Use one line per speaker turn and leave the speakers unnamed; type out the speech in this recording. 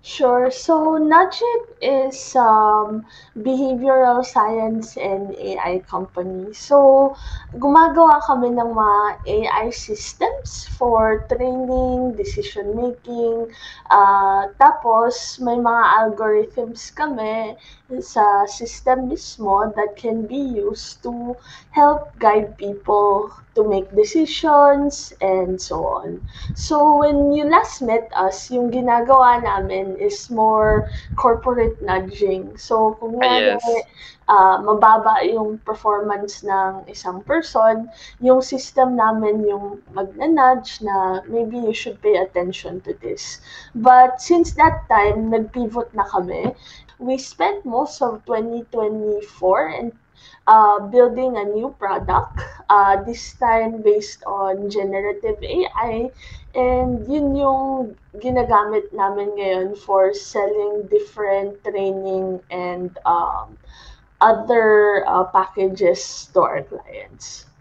Sure. So Nudgit is behavioral science and AI company. So gumagawa kami ng mga AI systems for training, decision making, tapos may mga algorithms kami sa system mismo that can be used to help guide people to make decisions and so on. So when you last met us, yung ginagawa namin is more corporate nudging. So kunyari,
Yes.
mababa yung performance ng isang person, yung system namin yung magna-nudge na maybe you should pay attention to this. But since that time, nag-pivot na kami. We spent most of 2024 and building a new product, this time based on generative AI. And yun yung ginagamit namin ngayon for selling different training and other packages to our clients.